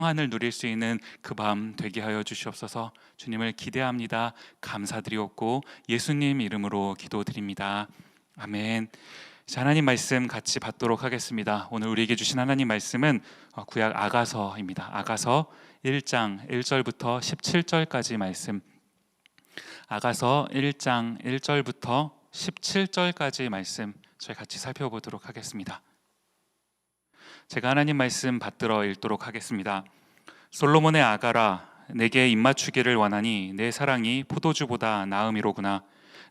평안을 누릴 수 있는 그 밤 되게 하여 주시옵소서. 주님을 기대합니다. 감사드리옵고 예수님 이름으로 기도드립니다. 아멘. 자, 하나님 말씀 같이 받도록 하겠습니다. 오늘 우리에게 주신 하나님 말씀은 구약 아가서입니다. 아가서 1장 1절부터 17절까지 말씀. 아가서 1장 1절부터 17절까지 말씀 저희 같이 살펴보도록 하겠습니다. 제가 하나님 말씀 받들어 읽도록 하겠습니다. 솔로몬의 아가라, 내게 입맞추기를 원하니 내 사랑이 포도주보다 나음이로구나.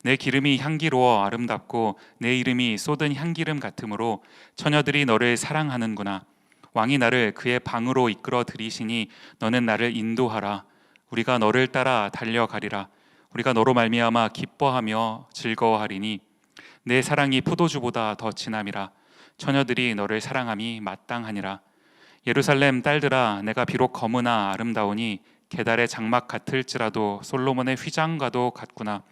내 기름이 향기로워 아름답고 내 이름이 쏟은 향기름 같으므로 처녀들이 너를 사랑하는구나. 왕이 나를 그의 방으로 이끌어 들이시니 너는 나를 인도하라. 우리가 너를 따라 달려가리라. 우리가 너로 말미암아 기뻐하며 즐거워하리니 내 사랑이 포도주보다 더 진함이라. 처녀들이 너를 사랑함이 마땅하니라. 예루살렘 딸들아, 내가 비록 검으나 아름다우니 게달의 장막 같을지라도 솔로몬의 휘장과도 같구나.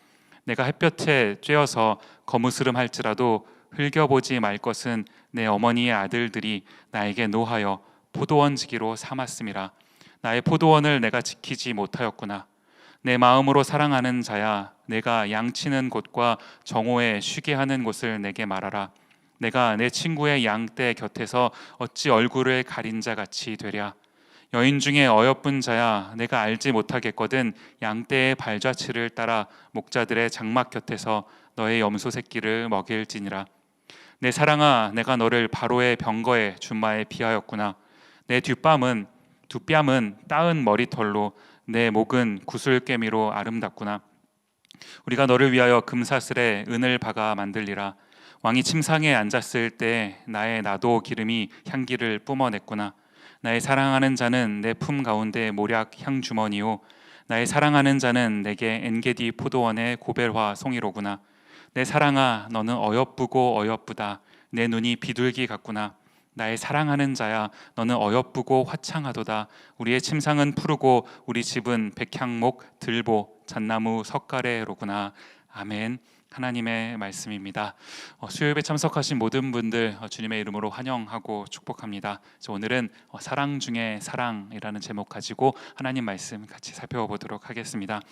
내가 햇볕에 쬐어서 거무스름할지라도 흘겨보지 말 것은 내 어머니의 아들들이 나에게 노하여 포도원지기로 삼았음이라. 나의 포도원을 내가 지키지 못하였구나. 내 마음으로 사랑하는 자야, 내가 양치는 곳과 정오에 쉬게 하는 곳을 내게 말하라. 내가 내 친구의 양떼 곁에서 어찌 얼굴을 가린 자 같이 되랴. 여인 중에 어여쁜 자야, 내가 알지 못하겠거든 양떼의 발자취를 따라 목자들의 장막 곁에서 너의 염소 새끼를 먹일지니라. 내 사랑아, 내가 너를 바로의 병거에 준마에 비하였구나. 내 뒷뺨은 따은 머리털로 내 목은 구슬깨미로 아름답구나. 우리가 너를 위하여 금사슬에 은을 박아 만들리라. 왕이 침상에 앉았을 때 나의 나도 기름이 향기를 뿜어냈구나. 나의 사랑하는 자는 내 품 가운데 모략 향 주머니요, 나의 사랑하는 자는 내게 엔게디 포도원의 고벨화 송이로구나. 내 사랑아, 너는 어여쁘고 어여쁘다. 내 눈이 비둘기 같구나. 나의 사랑하는 자야, 너는 어여쁘고 화창하도다. 우리의 침상은 푸르고 우리 집은 백향목, 들보, 잣나무, 석가래로구나. 아멘. 하나님의 말씀입니다. 수요일에 참석하신 모든 분들 주님의 이름으로 환영하고 축복합니다. 오늘은 사랑 중에 사랑이라는 제목 가지고 하나님 말씀 같이 살펴보도록 하겠습니다.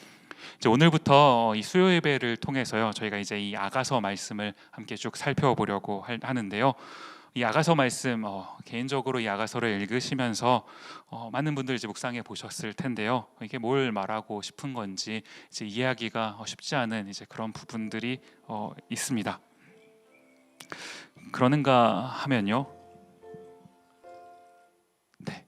이제 오늘부터 이 수요 예배를 통해서요, 저희가 이제 이 아가서 말씀을 함께 쭉 살펴보려고 하는데요. 이 아가서 말씀, 개인적으로 이 아가서를 읽으시면서 많은 분들이 이제 묵상해 보셨을 텐데요. 이게 뭘 말하고 싶은 건지 이제 이해하기가 쉽지 않은 이제 그런 부분들이 있습니다. 그러는가 하면요. 네,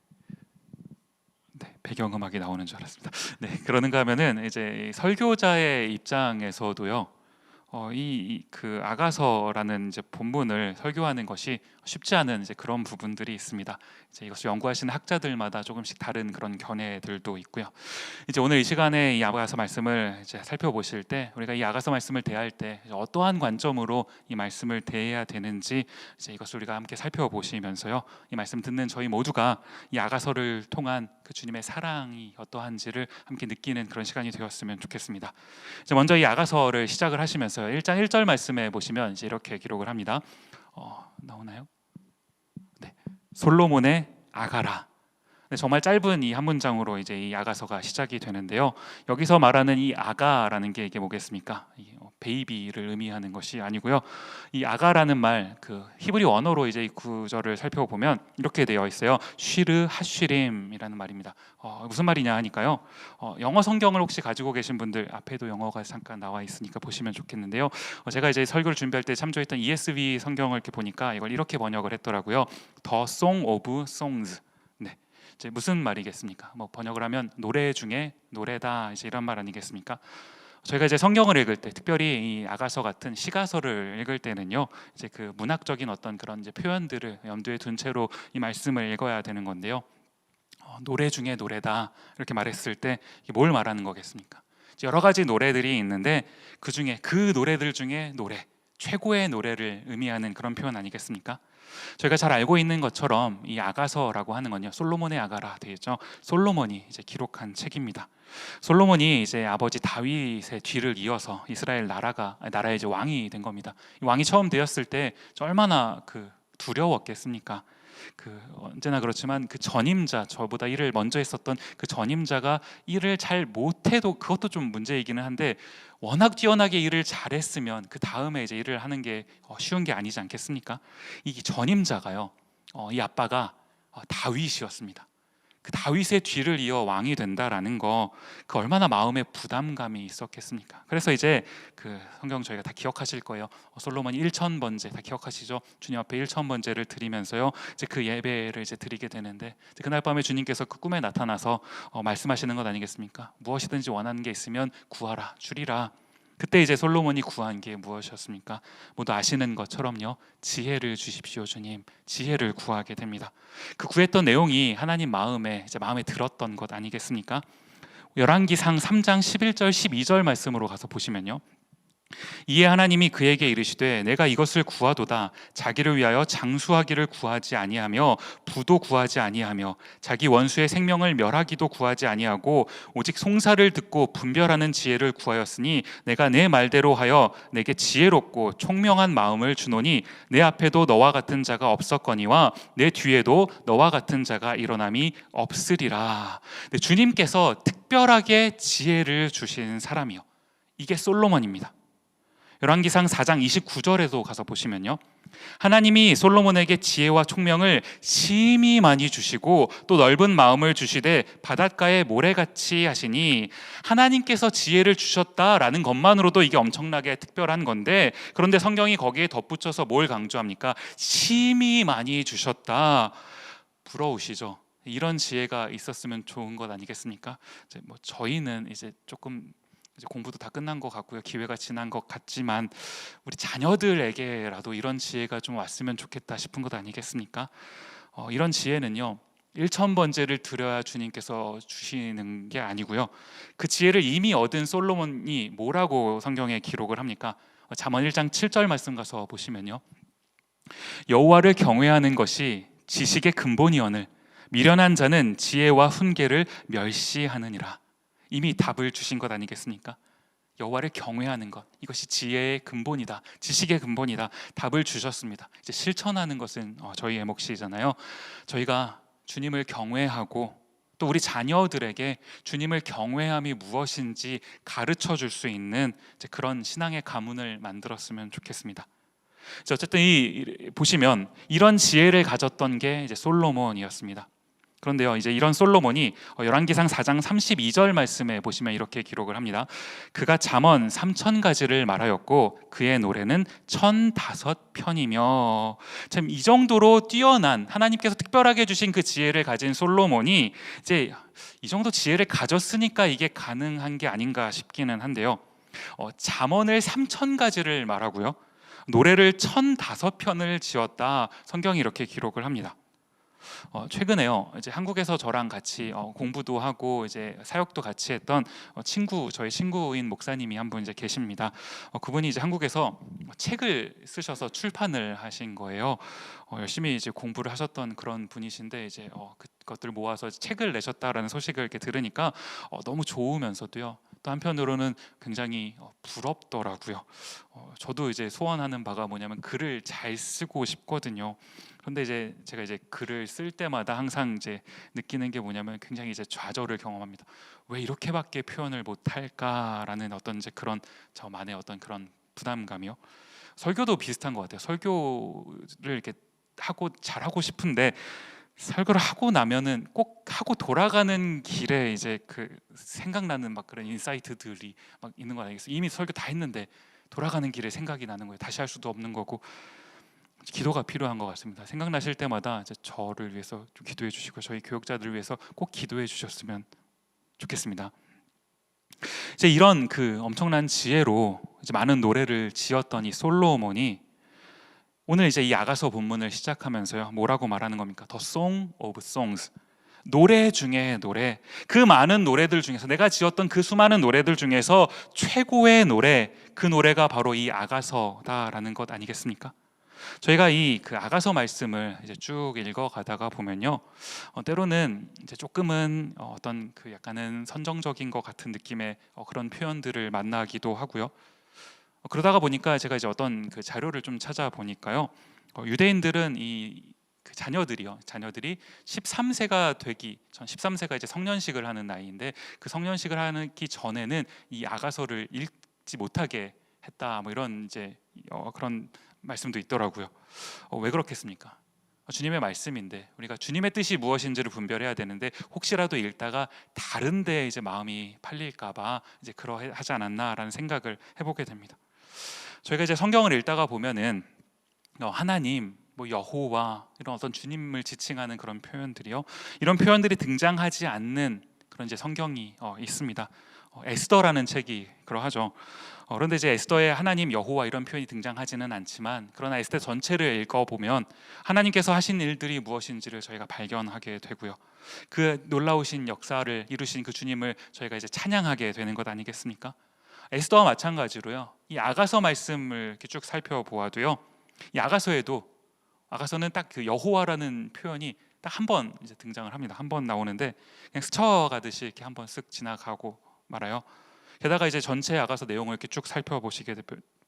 배경음악이 나오는 줄 알았습니다. 네, 그러는가 하면은 이제 설교자의 입장에서도요. 그 아가서라는 이제 본문을 설교하는 것이 쉽지 않은 이제 그런 부분들이 있습니다. 이제 이것을 연구하시는 학자들마다 조금씩 다른 그런 견해들도 있고요. 이제 오늘 이 시간에 이 아가서 말씀을 이제 살펴보실 때, 우리가 이 아가서 말씀을 대할 때 어떠한 관점으로 이 말씀을 대해야 되는지 이제 이것을 우리가 함께 살펴보시면서요, 이 말씀 듣는 저희 모두가 이 아가서를 통한 그 주님의 사랑이 어떠한지를 함께 느끼는 그런 시간이 되었으면 좋겠습니다. 이제 먼저 이 아가서를 시작을 하시면서 1장 1절 말씀에 보시면 이제 이렇게 기록을 합니다. 나오나요? 네, 솔로몬의 아가라. 네, 정말 짧은 이 한 문장으로 이제 이 아가서가 시작이 되는데요. 여기서 말하는 이 아가라는 게 이게 뭐겠습니까? 베이비를 의미하는 것이 아니고요. 이 아가라는 말, 그 히브리 원어로 이제 이 구절을 살펴보면 이렇게 되어 있어요. 쉬르 하쉬림이라는 말입니다. 무슨 말이냐 하니까요. 영어 성경을 혹시 가지고 계신 분들, 앞에도 영어가 잠깐 나와 있으니까 보시면 좋겠는데요. 제가 이제 설교를 준비할 때 참조했던 ESV 성경을 이렇게 보니까 이걸 이렇게 번역을 했더라고요. The Song of Songs. 네. 이제 무슨 말이겠습니까? 번역을 하면 노래 중에 노래다, 이제 이런 말 아니겠습니까? 저희가 이제 성경을 읽을 때, 특별히 이 아가서 같은 시가서를 읽을 때는요, 이제 그 문학적인 어떤 그런 이제 표현들을 염두에 둔 채로 이 말씀을 읽어야 되는 건데요. 노래 중에 노래다 이렇게 말했을 때 이게 뭘 말하는 거겠습니까? 여러 가지 노래들이 있는데 그 중에 그 노래들 중에 노래, 최고의 노래를 의미하는 그런 표현 아니겠습니까? 저희가 잘 알고 있는 것처럼 이 아가서라고 하는 건요, 솔로몬의 아가라 되겠죠. 솔로몬이 이제 기록한 책입니다. 솔로몬이 이제 아버지 다윗의 뒤를 이어서 이스라엘 나라의 이제 왕이 된 겁니다. 이 왕이 처음 되었을 때 얼마나 그 두려웠겠습니까? 언제나 그렇지만 그 전임자, 저보다 일을 먼저 했었던 그 전임자가 일을 잘 못해도 그것도 좀 문제이기는 한데, 워낙 뛰어나게 일을 잘했으면 그 다음에 이제 일을 하는 게 쉬운 게 아니지 않겠습니까? 이 전임자가요, 이 아빠가 다윗이었습니다. 그 다윗의 뒤를 이어 왕이 된다라는 거, 그 얼마나 마음에 부담감이 있었겠습니까? 그래서 이제 그 성경 저희가 다 기억하실 거예요. 솔로몬이 1,000번제 다 기억하시죠? 주님 앞에 1,000번제를 드리면서요, 이제 그 예배를 이제 드리게 되는데, 이제 그날 밤에 주님께서 그 꿈에 나타나서 말씀하시는 것 아니겠습니까? 무엇이든지 원하는 게 있으면 구하라, 주리라. 그때 이제 솔로몬이 구한 게 무엇이었습니까? 모두 아시는 것처럼요, 지혜를 주십시오 주님, 지혜를 구하게 됩니다. 그 구했던 내용이 하나님 마음에 들었던 것 아니겠습니까? 열왕기상 3장 11절 12절 말씀으로 가서 보시면요, 이에 하나님이 그에게 이르시되 내가 이것을 구하도다. 자기를 위하여 장수하기를 구하지 아니하며 부도 구하지 아니하며 자기 원수의 생명을 멸하기도 구하지 아니하고 오직 송사를 듣고 분별하는 지혜를 구하였으니 내가 내 말대로 하여 내게 지혜롭고 총명한 마음을 주노니 내 앞에도 너와 같은 자가 없었거니와 내 뒤에도 너와 같은 자가 일어남이 없으리라. 주님께서 특별하게 지혜를 주신 사람이요, 이게 솔로몬입니다. 열왕기상 4장 29절에도 가서 보시면요, 하나님이 솔로몬에게 지혜와 총명을 심히 많이 주시고 또 넓은 마음을 주시되 바닷가의 모래같이 하시니, 하나님께서 지혜를 주셨다라는 것만으로도 이게 엄청나게 특별한 건데, 그런데 성경이 거기에 덧붙여서 뭘 강조합니까? 심히 많이 주셨다. 부러우시죠? 이런 지혜가 있었으면 좋은 것 아니겠습니까? 저희는 이제 조금 이제 공부도 다 끝난 것 같고요, 기회가 지난 것 같지만 우리 자녀들에게라도 이런 지혜가 좀 왔으면 좋겠다 싶은 것 아니겠습니까? 이런 지혜는요, 1,000번제를 드려야 주님께서 주시는 게 아니고요, 그 지혜를 이미 얻은 솔로몬이 뭐라고 성경에 기록을 합니까? 잠언 1장 7절 말씀 가서 보시면요, 여호와를 경외하는 것이 지식의 근본이오늘 미련한 자는 지혜와 훈계를 멸시하느니라. 이미 답을 주신 것 아니겠습니까? 여호와를 경외하는 것, 이것이 지혜의 근본이다, 지식의 근본이다, 답을 주셨습니다. 이제 실천하는 것은 저희의 몫이잖아요. 저희가 주님을 경외하고 또 우리 자녀들에게 주님을 경외함이 무엇인지 가르쳐 줄 수 있는 그런 신앙의 가문을 만들었으면 좋겠습니다. 어쨌든 보시면 이런 지혜를 가졌던 게 이제 솔로몬이었습니다. 그런데요, 이제 이런 솔로몬이 열왕기상 4장 32절 말씀에 보시면 이렇게 기록을 합니다. 그가 잠언 3,000가지를 말하였고 그의 노래는 1,005편이며, 참 이 정도로 뛰어난, 하나님께서 특별하게 주신 그 지혜를 가진 솔로몬이 이제 이 정도 지혜를 가졌으니까 이게 가능한 게 아닌가 싶기는 한데요, 잠언을 3,000가지를 말하고요, 노래를 1,005편을 지었다, 성경이 이렇게 기록을 합니다. 최근에요, 이제 한국에서 저랑 같이 공부도 하고 이제 사역도 같이 했던 저희 친구인 목사님이 한 분 이제 계십니다. 그분이 이제 한국에서 책을 쓰셔서 출판을 하신 거예요. 열심히 이제 공부를 하셨던 그런 분이신데, 이제 그것들 모아서 책을 내셨다라는 소식을 이렇게 들으니까 너무 좋으면서도요, 또 한편으로는 굉장히 부럽더라고요. 저도 이제 소원하는 바가 뭐냐면 글을 잘 쓰고 싶거든요. 그런데 이제 제가 이제 글을 쓸 때마다 항상 이제 느끼는 게 뭐냐면 굉장히 이제 좌절을 경험합니다. 왜 이렇게밖에 표현을 못할까라는 어떤 이제 그런 저만의 어떤 그런 부담감이요. 설교도 비슷한 것 같아요. 설교를 이렇게 하고 잘하고 싶은데 설교를 하고 나면은 꼭 하고 돌아가는 길에 이제 그 생각나는 막 그런 인사이트들이 막 있는 거 아니겠어요? 이미 설교 다 했는데 돌아가는 길에 생각이 나는 거예요. 다시 할 수도 없는 거고, 기도가 필요한 것 같습니다. 생각나실 때마다 이제 저를 위해서 좀 기도해 주시고 저희 교역자들을 위해서 꼭 기도해 주셨으면 좋겠습니다. 이제 이런 그 엄청난 지혜로 이제 많은 노래를 지었던 이 솔로몬이 오늘 이제 이 아가서 본문을 시작하면서요, 뭐라고 말하는 겁니까? The Song of Songs, 노래 중에 노래, 그 많은 노래들 중에서, 내가 지었던 그 수많은 노래들 중에서 최고의 노래, 그 노래가 바로 이 아가서다라는 것 아니겠습니까? 저희가 이 그 아가서 말씀을 이제 쭉 읽어가다가 보면요, 때로는 이제 조금은 어떤 그 약간은 선정적인 것 같은 느낌의 그런 표현들을 만나기도 하고요. 그러다가 보니까 제가 이제 어떤 그 자료를 좀 찾아보니까요, 유대인들은 이 그 자녀들이 13세가 되기 전, 13세가 이제 성년식을 하는 나이인데, 그 성년식을 하기 전에는 이 아가서를 읽지 못하게 했다, 뭐 이런 이제 그런 말씀도 있더라고요. 왜 그렇겠습니까? 주님의 말씀인데 우리가 주님의 뜻이 무엇인지를 분별해야 되는데, 혹시라도 읽다가 다른데 이제 마음이 팔릴까봐 이제 그러하지 않았나라는 생각을 해보게 됩니다. 저희가 이제 성경을 읽다가 보면은 하나님, 뭐 여호와, 이런 어떤 주님을 지칭하는 그런 표현들이요, 이런 표현들이 등장하지 않는 그런 이제 성경이 있습니다. 에스더라는 책이 그러하죠. 그런데 이제 에스더에 하나님, 여호와 이런 표현이 등장하지는 않지만, 그러나 에스더 전체를 읽어보면 하나님께서 하신 일들이 무엇인지를 저희가 발견하게 되고요, 그 놀라우신 역사를 이루신 그 주님을 저희가 이제 찬양하게 되는 것 아니겠습니까? 에스더와 마찬가지로요, 이 아가서 말씀을 이렇게 쭉 살펴보아도요, 이 아가서는 딱 그 여호와라는 표현이 딱 한 번 이제 등장을 합니다. 한 번 나오는데 그냥 스쳐가듯이 이렇게 한 번 쓱 지나가고 말아요. 게다가 이제 전체 아가서 내용을 이렇게 쭉 살펴보시게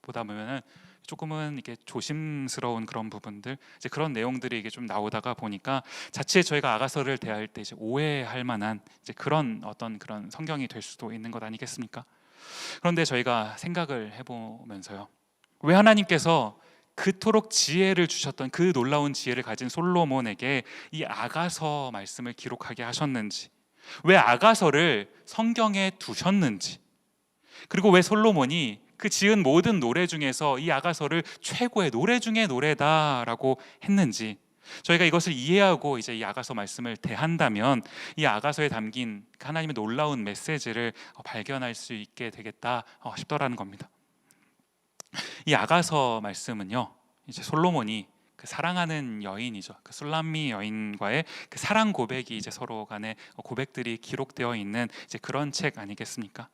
보다 보면은 조금은 이게 조심스러운 그런 부분들, 이제 그런 내용들이 이게 좀 나오다가 보니까 자칫 저희가 아가서를 대할 때 이제 오해할 만한 이제 그런 어떤 그런 성경이 될 수도 있는 것 아니겠습니까? 그런데 저희가 생각을 해보면서요, 왜 하나님께서 그토록 지혜를 주셨던, 그 놀라운 지혜를 가진 솔로몬에게 이 아가서 말씀을 기록하게 하셨는지, 왜 아가서를 성경에 두셨는지, 그리고 왜 솔로몬이 그 지은 모든 노래 중에서 이 아가서를 최고의 노래 중의 노래다라고 했는지, 저희가 이것을 이해하고 이제 이 아가서 말씀을 대한다면 이 아가서에 담긴 하나님의 놀라운 메시지를 발견할 수 있게 되겠다 싶더라는 겁니다. 이 아가서 말씀은요, 이제 솔로몬이 그 사랑하는 여인이죠, 그 술람미 여인과의 그 사랑 고백이 이제 서로 간의 고백들이 기록되어 있는 이제 그런 책 아니겠습니까?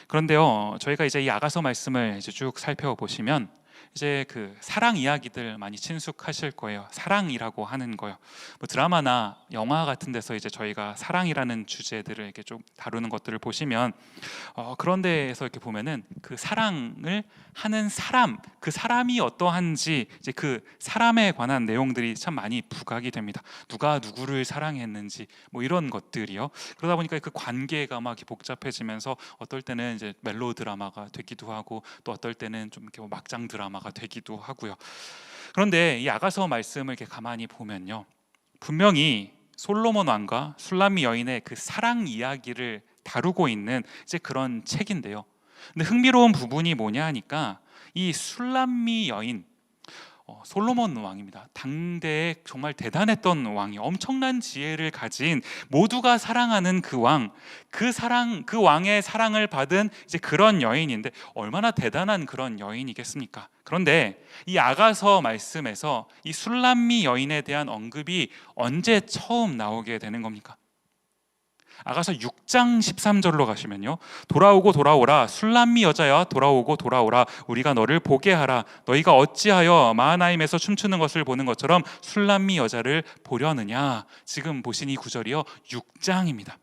그런데요, 저희가 이제 이 아가서 말씀을 이제 쭉 살펴보시면 이제 그 사랑 이야기들 많이 친숙하실 거예요. 사랑이라고 하는 거요, 뭐 드라마나 영화 같은 데서 이제 저희가 사랑이라는 주제들을 이렇게 좀 다루는 것들을 보시면 그런 데에서 이렇게 보면은 그 사랑을 하는 사람, 그 사람이 어떠한지 이제 그 사람에 관한 내용들이 참 많이 부각이 됩니다. 누가 누구를 사랑했는지 뭐 이런 것들이요. 그러다 보니까 그 관계가 막 이렇게 복잡해지면서 어떨 때는 이제 멜로 드라마가 되기도 하고, 또 어떨 때는 좀 이렇게 막장 드라마가 되기도 하고요. 그런데 이 아가서 말씀을 이렇게 가만히 보면요, 분명히 솔로몬 왕과 술람미 여인의 그 사랑 이야기를 다루고 있는 이제 그런 책인데요. 근데 흥미로운 부분이 뭐냐 하니까, 이 술람미 여인, 솔로몬 왕입니다. 당대에 정말 대단했던 왕이, 엄청난 지혜를 가진, 모두가 사랑하는 그 왕, 그 왕의 사랑을 받은 이제 그런 여인인데, 얼마나 대단한 그런 여인이겠습니까? 그런데 이 아가서 말씀에서 이 술람미 여인에 대한 언급이 언제 처음 나오게 되는 겁니까? 아가서 6장 13절로 가시면요, 돌아오고 돌아오라, 술람미 여자야 돌아오고 돌아오라, 우리가 너를 보게 하라. 너희가 어찌하여 마하나임에서 춤추는 것을 보는 것처럼 술람미 여자를 보려느냐. 지금 보신 이 구절이요, 6장입니다.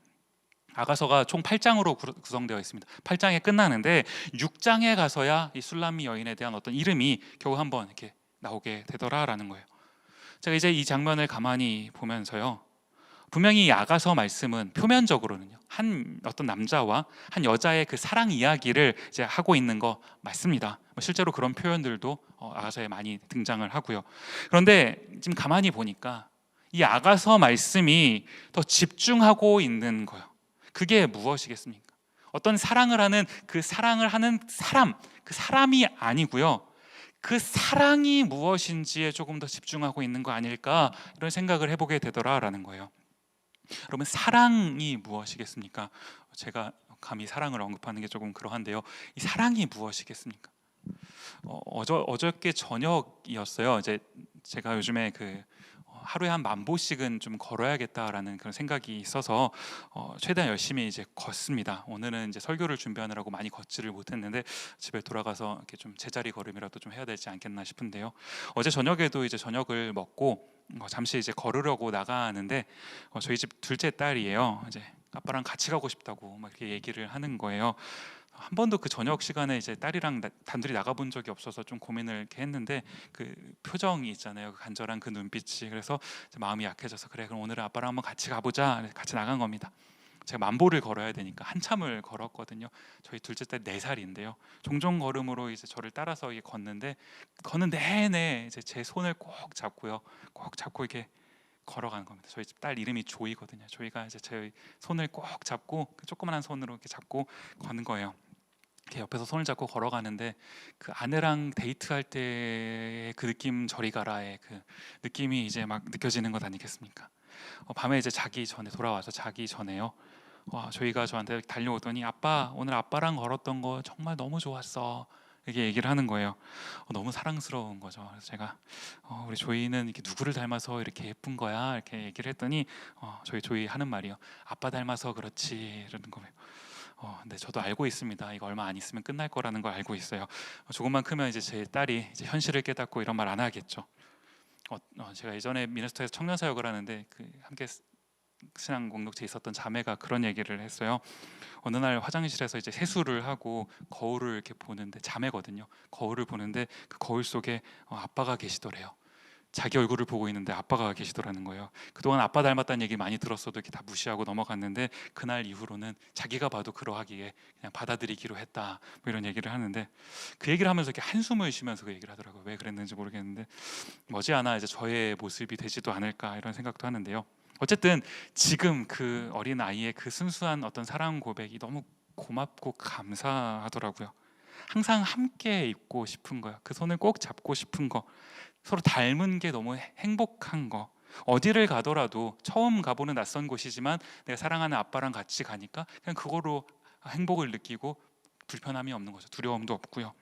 아가서가 총 8장으로 구성되어 있습니다. 8장에 끝나는데 6장에 가서야 이 술람미 여인에 대한 어떤 이름이 겨우 한번 이렇게 나오게 되더라라는 거예요. 제가 이제 이 장면을 가만히 보면서요, 분명히 이 아가서 말씀은 표면적으로는요, 한 어떤 남자와 한 여자의 그 사랑 이야기를 이제 하고 있는 거 맞습니다. 실제로 그런 표현들도 아가서에 많이 등장을 하고요. 그런데 지금 가만히 보니까 이 아가서 말씀이 더 집중하고 있는 거예요. 그게 무엇이겠습니까? 어떤 사랑을 하는 그 사랑을 하는 사람, 그 사람이 아니고요, 그 사랑이 무엇인지에 조금 더 집중하고 있는 거 아닐까, 이런 생각을 해보게 되더라라는 거예요. 여러분, 사랑이 무엇이겠습니까? 제가 감히 사랑을 언급하는 게 조금 그러한데요, 이 사랑이 무엇이겠습니까? 어저께 저녁이었어요. 이제 제가 요즘에 그 하루에 한 10,000보씩은 좀 걸어야겠다라는 그런 생각이 있어서 최대한 열심히 이제 걷습니다. 오늘은 이제 설교를 준비하느라고 많이 걷지를 못했는데 집에 돌아가서 이렇게 좀 제자리 걸음이라도 좀 해야 되지 않겠나 싶은데요. 어제 저녁에도 이제 저녁을 먹고 잠시 이제 걸으려고 나가는데 저희 집 둘째 딸이에요. 이제 아빠랑 같이 가고 싶다고 막 이렇게 얘기를 하는 거예요. 한 번도 그 저녁 시간에 이제 딸이랑 단둘이 나가본 적이 없어서 좀 고민을 이렇게 했는데 그 표정이 있잖아요, 그 간절한 그 눈빛이. 그래서 마음이 약해져서 그래 그럼 오늘은 아빠랑 한번 같이 가보자. 그래서 같이 나간 겁니다. 제가 만보를 걸어야 되니까 한참을 걸었거든요. 저희 둘째 딸 4살인데요. 종종 걸음으로 이제 저를 따라서 이게 걷는데 걷는 내내 이제 제 손을 꼭 잡고요, 꼭 잡고 이렇게 걸어가는 겁니다. 저희 집 딸 이름이 조이거든요. 조이가 이제 제 손을 꼭 잡고 그 조그만한 손으로 이렇게 잡고 걷는 거예요. 이렇게 옆에서 손을 잡고 걸어가는데 그 아내랑 데이트할 때의 그 느낌 저리 가라의 그 느낌이 이제 막 느껴지는 것 아니겠습니까? 밤에 이제 자기 전에 돌아와서 자기 전에요. 저희가 저한테 달려오더니 아빠 오늘 아빠랑 걸었던 거 정말 너무 좋았어. 이렇게 얘기를 하는 거예요. 너무 사랑스러운 거죠. 그래서 제가 우리 조이는 이렇게 누구를 닮아서 이렇게 예쁜 거야? 이렇게 얘기를 했더니 저희 조이 하는 말이요. 아빠 닮아서 그렇지 이러는 거예요. 네, 저도 알고 있습니다. 이거 얼마 안 있으면 끝날 거라는 걸 알고 있어요. 조금만 크면 이제 제 딸이 이제 현실을 깨닫고 이런 말 안 하겠죠. 제가 예전에 미네소타에서 청년 사역을 하는데 그 함께 신앙 공동체에 있었던 자매가 그런 얘기를 했어요. 어느 날 화장실에서 이제 세수를 하고 거울을 이렇게 보는데 자매거든요. 거울을 보는데 그 거울 속에 아빠가 계시더래요. 자기 얼굴을 보고 있는데 아빠가 계시더라는 거예요. 그동안 아빠 닮았다는 얘기 많이 들었어도 이렇게 다 무시하고 넘어갔는데 그날 이후로는 자기가 봐도 그러하기에 그냥 받아들이기로 했다, 뭐 이런 얘기를 하는데 그 얘기를 하면서 이렇게 한숨을 쉬면서 그 얘기를 하더라고요. 왜 그랬는지 모르겠는데 머지않아 이제 저의 모습이 되지도 않을까 이런 생각도 하는데요. 어쨌든 지금 그 어린 아이의 그 순수한 어떤 사랑 고백이 너무 고맙고 감사하더라고요. 항상 함께 있고 싶은 거요. 그 손을 꼭 잡고 싶은 거, 서로 닮은 게 너무 행복한 거. 어디를 가더라도 처음 가보는 낯선 곳이지만 내가 사랑하는 아빠랑 같이 가니까 그냥 그거로 행복을 느끼고 불편함이 없는 거죠. 두려움도 없고요.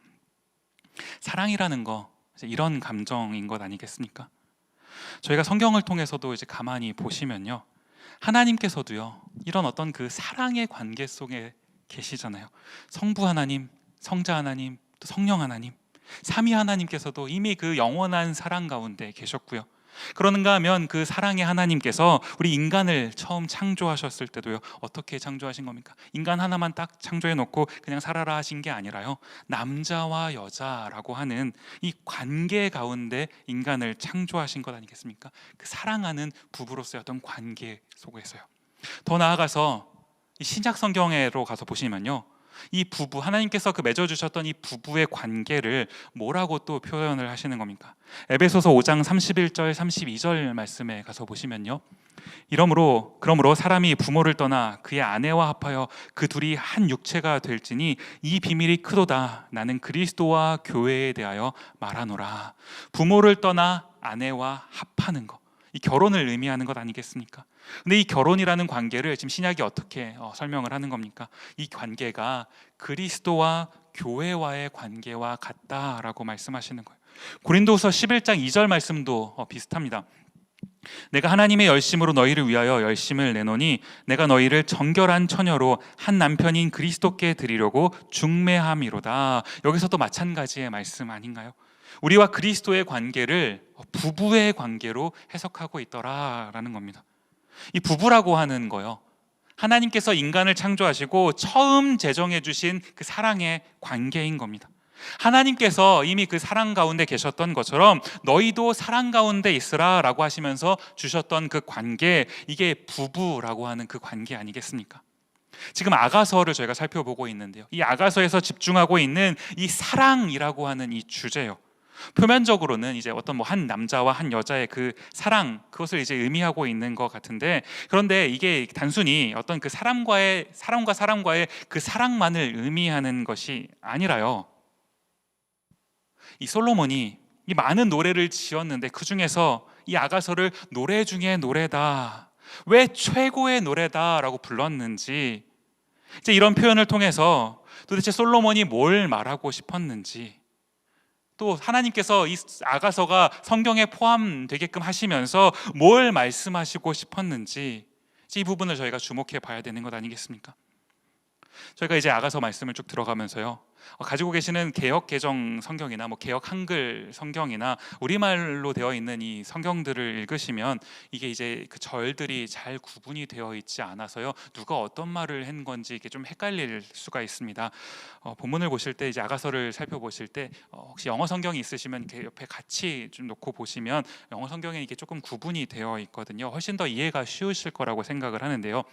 사랑이라는 거 이런 감정인 것 아니겠습니까? 저희가 성경을 통해서도 이제 가만히 보시면요, 하나님께서도요 이런 어떤 그 사랑의 관계 속에 계시잖아요. 성부 하나님, 성자 하나님, 또 성령 하나님, 삼위 하나님께서도 이미 그 영원한 사랑 가운데 계셨고요. 그런가 하면 그 사랑의 하나님께서 우리 인간을 처음 창조하셨을 때도요 어떻게 창조하신 겁니까? 인간 하나만 딱 창조해 놓고 그냥 살아라 하신 게 아니라요, 남자와 여자라고 하는 이 관계 가운데 인간을 창조하신 것 아니겠습니까? 그 사랑하는 부부로서의 어떤 관계 속에서요. 더 나아가서 이 신약 성경에로 가서 보시면요, 이 부부, 하나님께서 그 맺어주셨던 이 부부의 관계를 뭐라고 또 표현을 하시는 겁니까? 에베소서 5장 31절 32절 말씀에 가서 보시면요, 그러므로 사람이 부모를 떠나 그의 아내와 합하여 그 둘이 한 육체가 될지니 이 비밀이 크도다. 나는 그리스도와 교회에 대하여 말하노라. 부모를 떠나 아내와 합하는 것, 이 결혼을 의미하는 것 아니겠습니까? 근데 이 결혼이라는 관계를 지금 신약이 어떻게 설명을 하는 겁니까? 이 관계가 그리스도와 교회와의 관계와 같다라고 말씀하시는 거예요. 고린도후서 11장 2절 말씀도 비슷합니다. 내가 하나님의 열심으로 너희를 위하여 열심을 내노니 내가 너희를 정결한 처녀로 한 남편인 그리스도께 드리려고 중매함이로다. 여기서도 마찬가지의 말씀 아닌가요? 우리와 그리스도의 관계를 부부의 관계로 해석하고 있더라라는 겁니다. 이 부부라고 하는 거요, 하나님께서 인간을 창조하시고 처음 제정해 주신 그 사랑의 관계인 겁니다. 하나님께서 이미 그 사랑 가운데 계셨던 것처럼 너희도 사랑 가운데 있으라 라고 하시면서 주셨던 그 관계, 이게 부부라고 하는 그 관계 아니겠습니까? 지금 아가서를 저희가 살펴보고 있는데요, 이 아가서에서 집중하고 있는 이 사랑이라고 하는 이 주제요, 표면적으로는 이제 어떤 한 남자와 한 여자의 그 사랑, 그것을 이제 의미하고 있는 것 같은데, 그런데 이게 단순히 어떤 그 사람과 사람과의 그 사랑만을 의미하는 것이 아니라요, 이 솔로몬이 이 많은 노래를 지었는데 그 중에서 이 아가서를 노래 중에 노래다, 왜 최고의 노래다라고 불렀는지, 이제 이런 표현을 통해서 도대체 솔로몬이 뭘 말하고 싶었는지, 또 하나님께서 이 아가서가 성경에 포함되게끔 하시면서 뭘 말씀하시고 싶었는지, 이 부분을 저희가 주목해 봐야 되는 것 아니겠습니까? 저희가 이제 아가서 말씀을 쭉 들어가면서요, 가지고 계시는 개역 개정 성경이나 뭐 개역 한글 성경이나 우리말로 되어 있는 이 성경들을 읽으시면 이게 이제 그 절들이 잘 구분이 되어 있지 않아서요, 누가 어떤 말을 한 건지 이게 좀 헷갈릴 수가 있습니다. 본문을 보실 때, 이제 아가서를 살펴보실 때 혹시 영어 성경이 있으시면 그 옆에 같이 좀 놓고 보시면 영어 성경에 이게 조금 구분이 되어 있거든요. 훨씬 더 이해가 쉬우실 거라고 생각을 하는데요.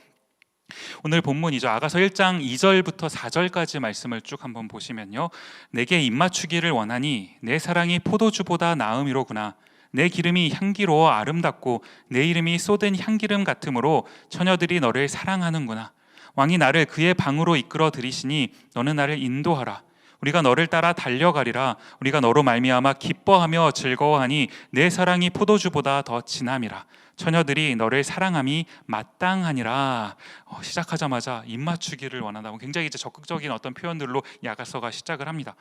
오늘 본문이죠. 아가서 1장 2절부터 4절까지 말씀을 쭉 한번 보시면요, 내게 입맞추기를 원하니 내 사랑이 포도주보다 나음이로구나. 내 기름이 향기로워 아름답고 내 이름이 쏟은 향기름 같으므로 처녀들이 너를 사랑하는구나. 왕이 나를 그의 방으로 이끌어 들이시니 너는 나를 인도하라. 우리가 너를 따라 달려가리라. 우리가 너로 말미암아 기뻐하며 즐거워하니 내 사랑이 포도주보다 더 진함이라. 처녀들이 너를 사랑함이 마땅하니라. 시작하자마자 입맞추기를 원한다고 굉장히 이제 적극적인 어떤 표현들로 야가서가 시작을 합니다.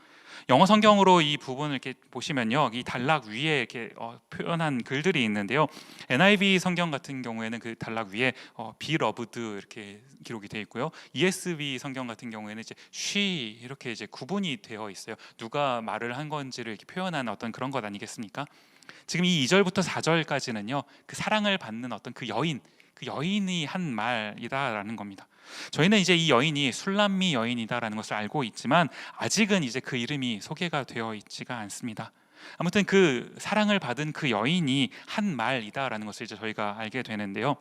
영어 성경으로 이 부분을 이렇게 보시면요, 이 단락 위에 이렇게 표현한 글들이 있는데요, NIV 성경 같은 경우에는 그 단락 위에 be loved 이렇게 기록이 되어 있고요, ESV 성경 같은 경우에는 이제 she 이렇게 이제 구분이 되어 있어요. 누가 말을 한 건지를 이렇게 표현한 어떤 그런 것 아니겠습니까? 지금 이 2절부터 4절까지는요, 그 사랑을 받는 어떤 그 여인이 한 말이다라는 겁니다. 저희는 이제 이 여인이 술람미 여인이다라는 것을 알고 있지만 아직은 이제 그 이름이 소개가 되어 있지가 않습니다. 아무튼 그 사랑을 받은 그 여인이 한 말이다라는 것을 이제 저희가 알게 되는데요,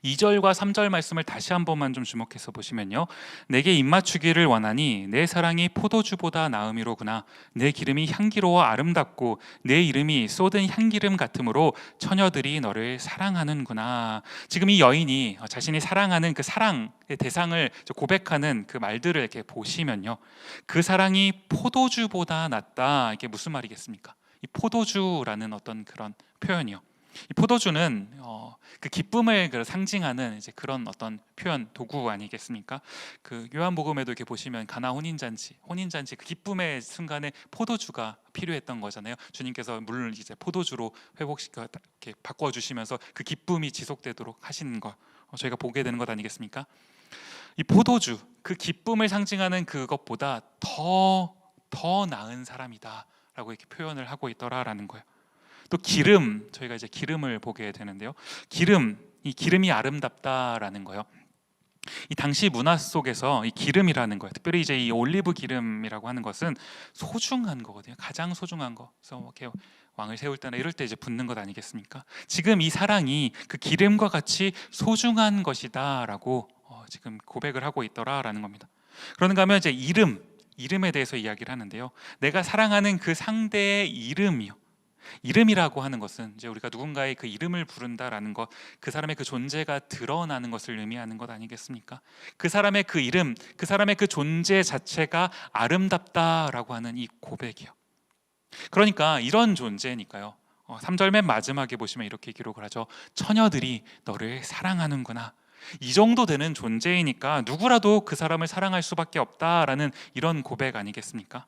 2절과 3절 말씀을 다시 한 번만 좀 주목해서 보시면요, 내게 입맞추기를 원하니 내 사랑이 포도주보다 나음이로구나. 내 기름이 향기로워 아름답고 내 이름이 쏟은 향기름 같으므로 처녀들이 너를 사랑하는구나. 지금 이 여인이 자신이 사랑하는 그 사랑의 대상을 고백하는 그 말들을 이렇게 보시면요, 그 사랑이 포도주보다 낫다. 이게 무슨 말이겠습니까? 이 포도주라는 어떤 그런 표현이요, 이 포도주는 그 기쁨을 상징하는 이제 그런 어떤 표현 도구 아니겠습니까? 그 요한복음에도 이렇게 보시면 가나 혼인잔치 그 기쁨의 순간에 포도주가 필요했던 거잖아요. 주님께서 물을 이제 포도주로 회복시켜 이렇게 바꿔 주시면서 그 기쁨이 지속되도록 하시는 거 저희가 보게 되는 것 아니겠습니까? 이 포도주, 그 기쁨을 상징하는 그것보다 더 나은 사람이다라고 이렇게 표현을 하고 있더라라는 거예요. 또 기름, 저희가 이제 기름을 보게 되는데요, 이 기름이 아름답다라는 거예요. 이 당시 문화 속에서 이 기름이라는 거예요, 특별히 이제 이 올리브 기름이라고 하는 것은 소중한 거거든요. 가장 소중한 거. 그래서 이렇게 왕을 세울 때나 이럴 때 이제 붓는 것 아니겠습니까? 지금 이 사랑이 그 기름과 같이 소중한 것이다라고 지금 고백을 하고 있더라라는 겁니다. 그런가 하면 이제 이름에 대해서 이야기를 하는데요, 내가 사랑하는 그 상대의 이름이요. 이름이라고 하는 것은 이제 우리가 누군가의 그 이름을 부른다라는 것, 그 사람의 그 존재가 드러나는 것을 의미하는 것 아니겠습니까? 그 사람의 그 이름, 그 사람의 그 존재 자체가 아름답다라고 하는 이 고백이요. 그러니까 이런 존재니까요, 3절 맨 마지막에 보시면 이렇게 기록을 하죠. 처녀들이 너를 사랑하는구나. 이 정도 되는 존재이니까 누구라도 그 사람을 사랑할 수밖에 없다라는 이런 고백 아니겠습니까?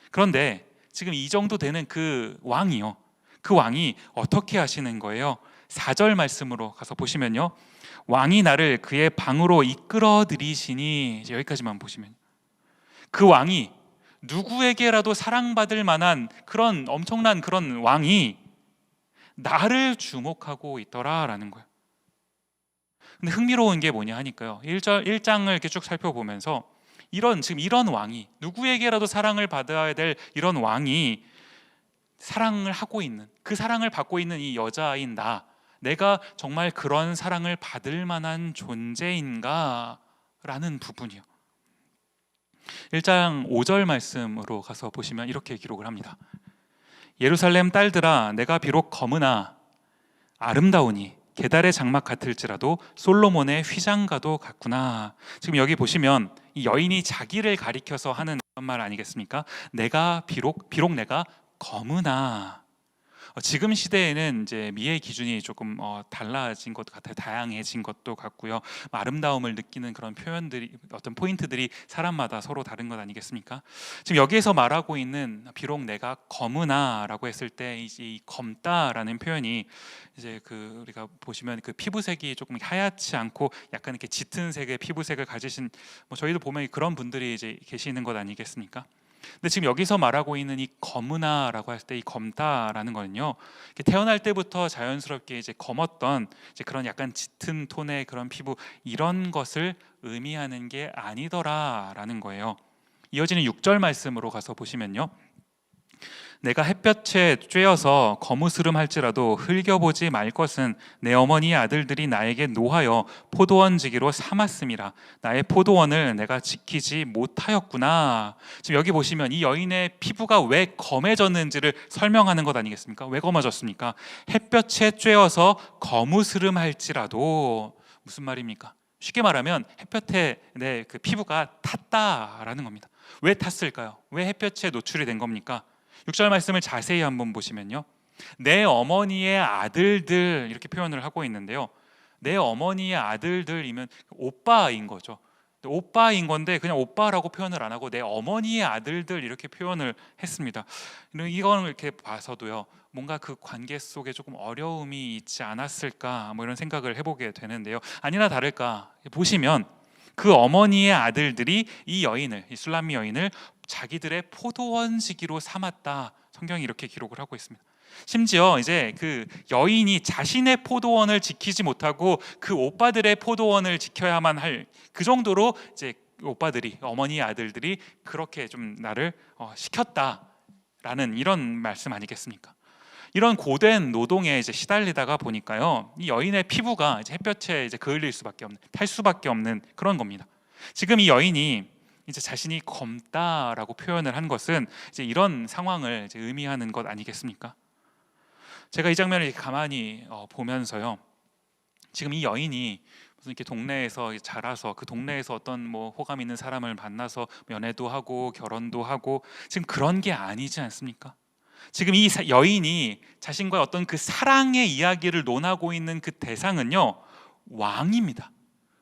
그런데 지금 이 정도 되는 그 왕이요, 그 왕이 어떻게 하시는 거예요? 4절 말씀으로 가서 보시면요, 왕이 나를 그의 방으로 이끌어 들이시니, 이제 여기까지만 보시면 그 왕이 누구에게라도 사랑받을 만한 그런 엄청난 그런 왕이 나를 주목하고 있더라라는 거예요. 근데 흥미로운 게 뭐냐 하니까요, 1장을 이렇게 쭉 살펴보면서 지금 이런 왕이, 누구에게라도 사랑을 받아야 될 이런 왕이 사랑을 하고 있는, 그 사랑을 받고 있는 이 여자인 내가 정말 그런 사랑을 받을 만한 존재인가 라는 부분이요. 1장 5절 말씀으로 가서 보시면 이렇게 기록을 합니다. 예루살렘 딸들아, 내가 비록 검으나 아름다우니 게달의 장막 같을지라도 솔로몬의 휘장과도 같구나. 지금 여기 보시면 이 여인이 자기를 가리켜서 하는 말 아니겠습니까? 내가 비록 내가 검으나, 지금 시대에는 이제 미의 기준이 조금 달라진 것 같아요. 다양해진 것도 같고요. 아름다움을 느끼는 그런 표현들이, 어떤 포인트들이 사람마다 서로 다른 것 아니겠습니까? 지금 여기에서 말하고 있는 비록 내가 검으나라고 했을 때 이제 이 검다라는 표현이 이제 그 우리가 보시면 그 피부색이 조금 하얗지 않고 약간 이렇게 짙은 색의 피부색을 가지신 뭐 저희도 보면 그런 분들이 이제 계시는 것 아니겠습니까? 근데 지금 여기서 말하고 있는 이 검은아라고 했을 때 이 검다라는 거는요, 태어날 때부터 자연스럽게 이제 검었던 이제 그런 약간 짙은 톤의 그런 피부, 이런 것을 의미하는 게 아니더라라는 거예요. 이어지는 6절 말씀으로 가서 보시면요, 내가 햇볕에 쬐어서 거무스름할지라도 흘겨보지 말 것은 내 어머니의 아들들이 나에게 노하여 포도원지기로 삼았음이라. 나의 포도원을 내가 지키지 못하였구나. 지금 여기 보시면 이 여인의 피부가 왜 검해졌는지를 설명하는 것 아니겠습니까? 왜 검어졌습니까? 햇볕에 쬐어서 거무스름할지라도, 무슨 말입니까? 쉽게 말하면 햇볕에 내 그 피부가 탔다라는 겁니다. 왜 탔을까요? 왜 햇볕에 노출이 된 겁니까? 6절 말씀을 자세히 한번 보시면요, 내 어머니의 아들들 이렇게 표현을 하고 있는데요, 내 어머니의 아들들이면 오빠인 거죠. 오빠인 건데 그냥 오빠라고 표현을 안 하고 내 어머니의 아들들 이렇게 표현을 했습니다. 이거는 이렇게 봐서도요, 뭔가 그 관계 속에 조금 어려움이 있지 않았을까 뭐 이런 생각을 해보게 되는데요, 아니나 다를까 보시면 그 어머니의 아들들이 이 여인을, 이 술람미 여인을 자기들의 포도원지기로 삼았다, 성경이 이렇게 기록을 하고 있습니다. 심지어 이제 그 여인이 자신의 포도원을 지키지 못하고 그 오빠들의 포도원을 지켜야만 할 그 정도로 이제 오빠들이, 어머니의 아들들이 그렇게 좀 나를 시켰다라는 이런 말씀 아니겠습니까? 이런 고된 노동에 이제 시달리다가 보니까요, 이 여인의 피부가 이제 햇볕에 이제 그을릴 수밖에 없는, 탈 수밖에 없는 그런 겁니다. 지금 이 여인이 이제 자신이 검다라고 표현을 한 것은 이제 이런 상황을 이제 의미하는 것 아니겠습니까? 제가 이 장면을 가만히 보면서요, 지금 이 여인이 무슨 이렇게 동네에서 자라서 그 동네에서 어떤 뭐 호감 있는 사람을 만나서 연애도 하고 결혼도 하고 지금 그런 게 아니지 않습니까? 지금 이 여인이 자신과의 어떤 그 사랑의 이야기를 논하고 있는 그 대상은요, 왕입니다.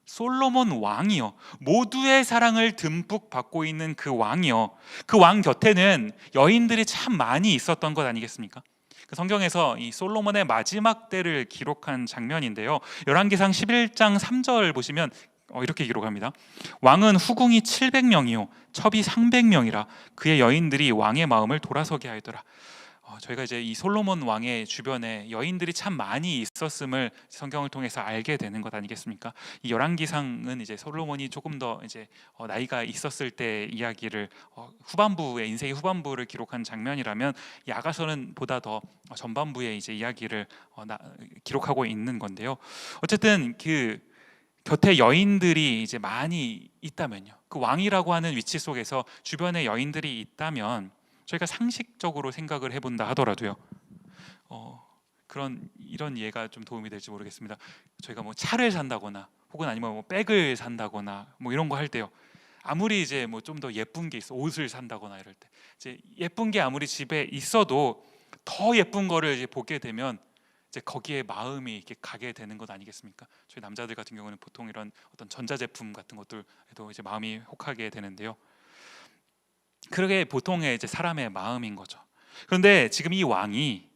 솔로몬 왕이요, 모두의 사랑을 듬뿍 받고 있는 그 왕이요, 그 왕 곁에는 여인들이 참 많이 있었던 것 아니겠습니까? 그 성경에서 이 솔로몬의 마지막 때를 기록한 장면인데요, 열왕기상 11장 3절 보시면 이렇게 기록합니다. 왕은 후궁이 700명이요 첩이 300명이라 그의 여인들이 왕의 마음을 돌아서게 하였더라. 저희가 이제 이 솔로몬 왕의 주변에 여인들이 참 많이 있었음을 성경을 통해서 알게 되는 것 아니겠습니까? 이 열왕기상은 이제 솔로몬이 조금 더 이제 나이가 있었을 때 이야기를, 후반부의 인생의 후반부를 기록한 장면이라면, 야가서는 보다 더 전반부의 이제 이야기를 기록하고 있는 건데요. 어쨌든 그 곁에 여인들이 이제 많이 있다면요, 그 왕이라고 하는 위치 속에서 주변에 여인들이 있다면 저희가 상식적으로 생각을 해본다 하더라도요, 이런 이해가 좀 도움이 될지 모르겠습니다. 저희가 뭐 차를 산다거나 혹은 아니면 뭐 백을 산다거나 뭐 이런 거 할 때요, 아무리 이제 뭐 좀 더 예쁜 게 있어, 옷을 산다거나 이럴 때 이제 예쁜 게 아무리 집에 있어도 더 예쁜 거를 이제 보게 되면 이제 거기에 마음이 이렇게 가게 되는 것 아니겠습니까? 저희 남자들 같은 경우는 보통 이런 어떤 전자제품 같은 것들에도 이제 마음이 혹하게 되는데요, 그러게 보통의 이제 사람의 마음인 거죠. 그런데 지금 이 왕이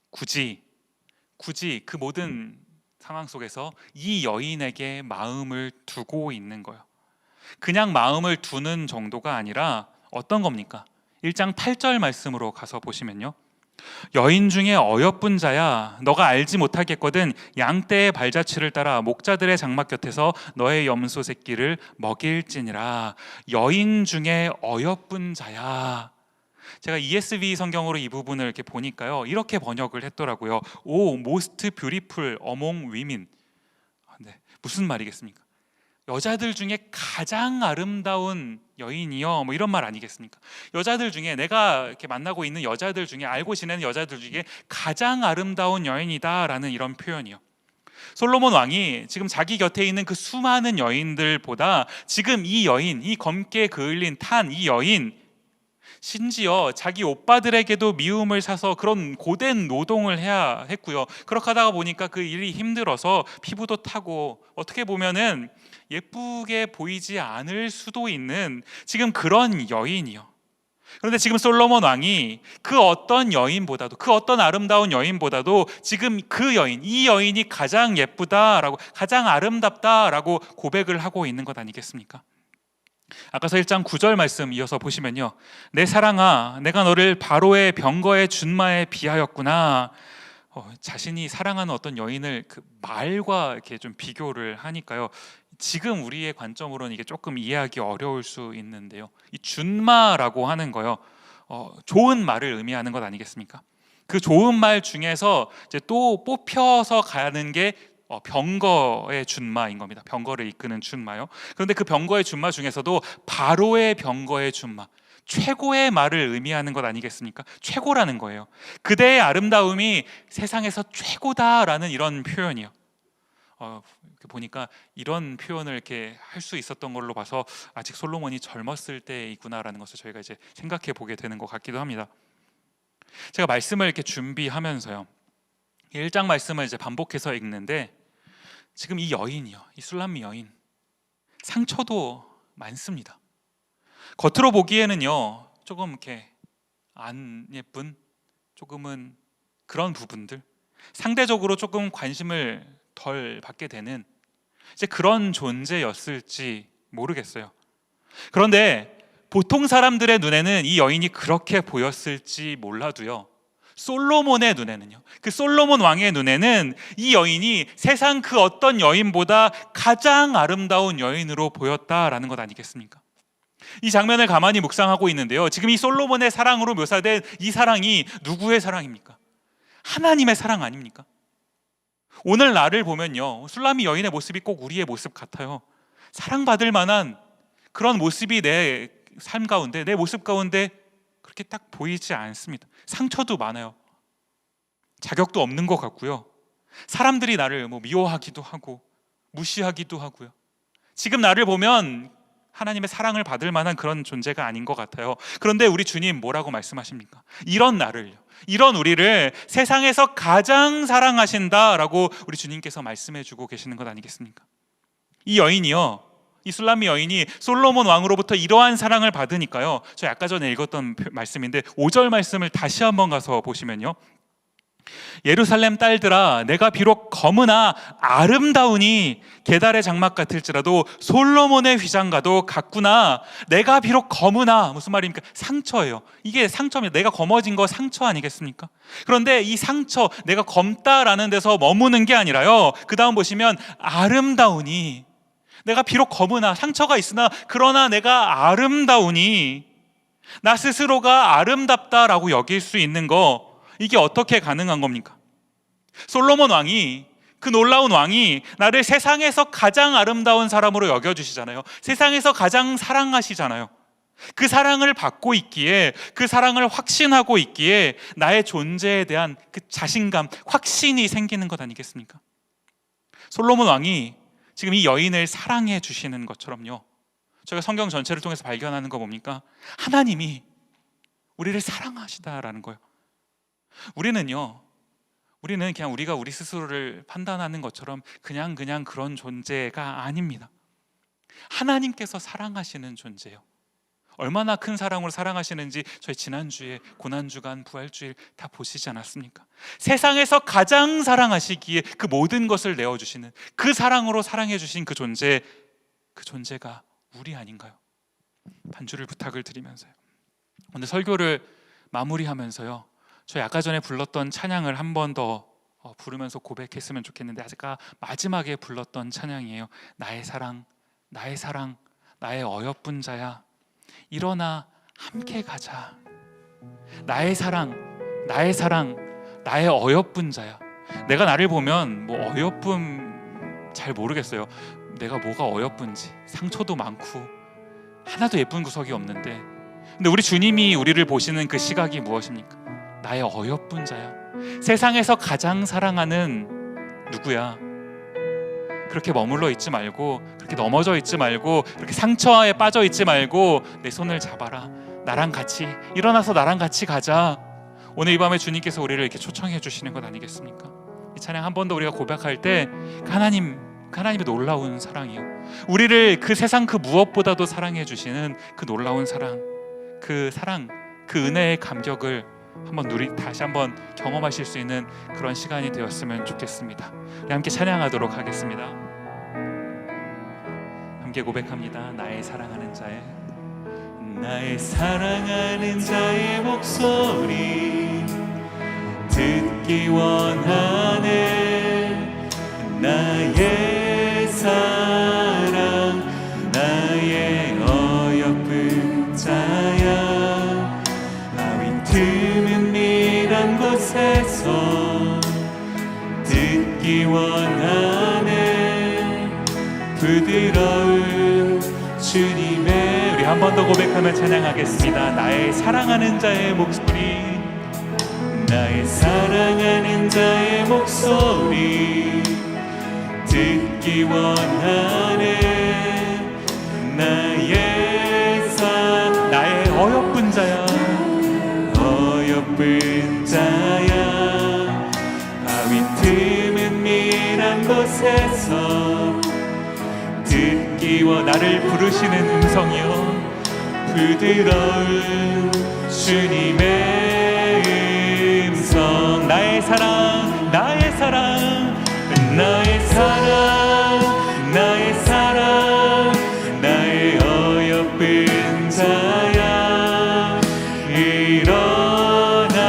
굳이 그 모든 상황 속에서 이 여인에게 마음을 두고 있는 거예요. 그냥 마음을 두는 정도가 아니라 어떤 겁니까? 1장 8절 말씀으로 가서 보시면요, 여인 중에 어여쁜 자야, 너가 알지 못하겠거든 양떼의 발자취를 따라 목자들의 장막 곁에서 너의 염소 새끼를 먹일지니라. 여인 중에 어여쁜 자야. 제가 ESV 성경으로 이 부분을 이렇게 보니까요, 이렇게 번역을 했더라고요. O most beautiful among women. 네, 무슨 말이겠습니까? 여자들 중에 가장 아름다운 여인이요, 뭐 이런 말 아니겠습니까? 여자들 중에, 내가 이렇게 만나고 있는 여자들 중에, 알고 지내는 여자들 중에 가장 아름다운 여인이다라는 이런 표현이요. 솔로몬 왕이 지금 자기 곁에 있는 그 수많은 여인들보다 지금 이 여인, 이 검게 그을린 탄 이 여인, 심지어 자기 오빠들에게도 미움을 사서 그런 고된 노동을 해야 했고요. 그렇게 하다가 보니까 그 일이 힘들어서 피부도 타고 어떻게 보면은 예쁘게 보이지 않을 수도 있는 지금 그런 여인이요. 그런데 지금 솔로몬 왕이 그 어떤 여인보다도, 그 어떤 아름다운 여인보다도 지금 그 여인, 이 여인이 가장 예쁘다라고, 가장 아름답다라고 고백을 하고 있는 것 아니겠습니까? 아까서 1장 9절 말씀 이어서 보시면요, 내 사랑아, 내가 너를 바로의 병거의 준마에 비하였구나. 자신이 사랑하는 어떤 여인을 그 말과 이렇게 좀 비교를 하니까요, 지금 우리의 관점으로는 이게 조금 이해하기 어려울 수 있는데요, 이 준마라고 하는 거요, 좋은 말을 의미하는 것 아니겠습니까? 그 좋은 말 중에서 이제 또 뽑혀서 가는 게 병거의 준마인 겁니다. 병거를 이끄는 준마요. 그런데 그 병거의 준마 중에서도 바로의 병거의 준마, 최고의 말을 의미하는 것 아니겠습니까? 최고라는 거예요. 그대의 아름다움이 세상에서 최고다라는 이런 표현이요. 보니까 이런 표현을 이렇게 할 수 있었던 걸로 봐서 아직 솔로몬이 젊었을 때이구나라는 것을 저희가 이제 생각해 보게 되는 것 같기도 합니다. 제가 말씀을 이렇게 준비하면서요, 1장 말씀을 이제 반복해서 읽는데 지금 이 여인이요, 이 술람미 여인, 상처도 많습니다. 겉으로 보기에는요, 조금 이렇게 안 예쁜, 조금은 그런 부분들, 상대적으로 조금 관심을 덜 받게 되는 이제 그런 존재였을지 모르겠어요. 그런데 보통 사람들의 눈에는 이 여인이 그렇게 보였을지 몰라도요, 솔로몬의 눈에는요, 그 솔로몬 왕의 눈에는 이 여인이 세상 그 어떤 여인보다 가장 아름다운 여인으로 보였다라는 것 아니겠습니까? 이 장면을 가만히 묵상하고 있는데요, 지금 이 솔로몬의 사랑으로 묘사된 이 사랑이 누구의 사랑입니까? 하나님의 사랑 아닙니까? 오늘 나를 보면요, 술람미 여인의 모습이 꼭 우리의 모습 같아요. 사랑받을 만한 그런 모습이 내 삶 가운데, 내 모습 가운데 그렇게 딱 보이지 않습니다. 상처도 많아요. 자격도 없는 것 같고요. 사람들이 나를 미워하기도 하고 무시하기도 하고요. 지금 나를 보면 하나님의 사랑을 받을 만한 그런 존재가 아닌 것 같아요. 그런데 우리 주님 뭐라고 말씀하십니까? 이런 나를요, 이런 우리를 세상에서 가장 사랑하신다라고 우리 주님께서 말씀해 주고 계시는 것 아니겠습니까? 이 여인이요, 이 술람미 여인이 솔로몬 왕으로부터 이러한 사랑을 받으니까요, 저 아까 전에 읽었던 말씀인데 5절 말씀을 다시 한번 가서 보시면요, 예루살렘 딸들아, 내가 비록 검으나 아름다우니 게달의 장막 같을지라도 솔로몬의 휘장과도 같구나. 내가 비록 검으나, 무슨 말입니까? 상처예요. 이게 상처입니다. 내가 검어진 거 상처 아니겠습니까? 그런데 이 상처, 내가 검다라는 데서 머무는 게 아니라요, 그 다음 보시면 아름다우니, 내가 비록 검으나, 상처가 있으나 그러나 내가 아름다우니, 나 스스로가 아름답다라고 여길 수 있는 거, 이게 어떻게 가능한 겁니까? 솔로몬 왕이, 그 놀라운 왕이 나를 세상에서 가장 아름다운 사람으로 여겨주시잖아요. 세상에서 가장 사랑하시잖아요. 그 사랑을 받고 있기에, 그 사랑을 확신하고 있기에 나의 존재에 대한 그 자신감, 확신이 생기는 것 아니겠습니까? 솔로몬 왕이 지금 이 여인을 사랑해 주시는 것처럼요, 저희가 성경 전체를 통해서 발견하는 거 뭡니까? 하나님이 우리를 사랑하시다라는 거예요. 우리는 그냥 우리가 우리 스스로를 판단하는 것처럼 그냥 그런 존재가 아닙니다. 하나님께서 사랑하시는 존재예요. 얼마나 큰 사랑으로 사랑하시는지 저희 지난주에 고난주간 부활주일 다 보시지 않았습니까? 세상에서 가장 사랑하시기에 그 모든 것을 내어주시는 그 사랑으로 사랑해 주신 그 존재가 우리 아닌가요? 반주를 부탁을 드리면서요, 오늘 설교를 마무리하면서요, 저희 아까 전에 불렀던 찬양을 한 번 더 부르면서 고백했으면 좋겠는데, 아까 마지막에 불렀던 찬양이에요. 나의 사랑, 나의 사랑, 나의 어여쁜 자야, 일어나 함께 가자. 나의 사랑, 나의 사랑, 나의 어여쁜 자야. 내가 나를 보면 어여쁨 잘 모르겠어요. 내가 뭐가 어여쁜지, 상처도 많고 하나도 예쁜 구석이 없는데, 근데 우리 주님이 우리를 보시는 그 시각이 무엇입니까? 나의 어여쁜 자야. 세상에서 가장 사랑하는 누구야? 그렇게 머물러 있지 말고, 그렇게 넘어져 있지 말고, 그렇게 상처에 빠져 있지 말고 내 손을 잡아라. 나랑 같이 일어나서 나랑 같이 가자. 오늘 이 밤에 주님께서 우리를 이렇게 초청해 주시는 것 아니겠습니까? 이 찬양 한 번 더 우리가 고백할 때 하나님의 놀라운 사랑이요, 우리를 그 세상 그 무엇보다도 사랑해 주시는 그 놀라운 사랑, 그 은혜의 감격을 다시 한번 경험하실 수 있는 그런 시간이 되었으면 좋겠습니다. 우리 함께 찬양하도록 하겠습니다. 함께 고백합니다. 나의 사랑하는 자의 목소리 듣기 원하네. 나의 사랑, 나의 어여쁜 자야, 바위 틈은 미란 곳에서 듣기 원하네. 부드러운 주님의, 우리 한 번 더 고백하며 찬양하겠습니다. 나의 사랑하는 자의 목소리, 나의 사랑하는 자의 목소리 듣기 원하네. 나의 어여쁜 자야, 어여쁜 자야, 바위 틈은 미란 곳에서 듣기 나를 부르시는 음성이요, 부드러운 주님의 음성. 나의 사랑, 나의 사랑, 나의 사랑, 나의 사랑, 나의 어여쁜 자야, 일어나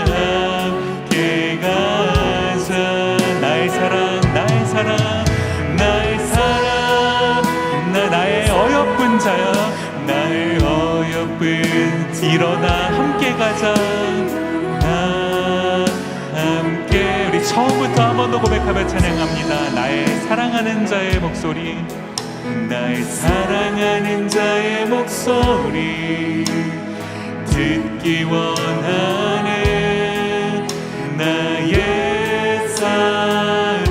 함께 가자. 나의 사랑, 나의 사랑, 나의 사랑, 나의 어여쁜 자야, 나의 어여쁜, 일어나 함께 가자. 함께, 우리 처음부터 한 번 더 고백하며 찬양합니다. 나의 사랑하는 자의 목소리, 나의 사랑하는 자의 목소리 듣기 원하네. 나의 사랑,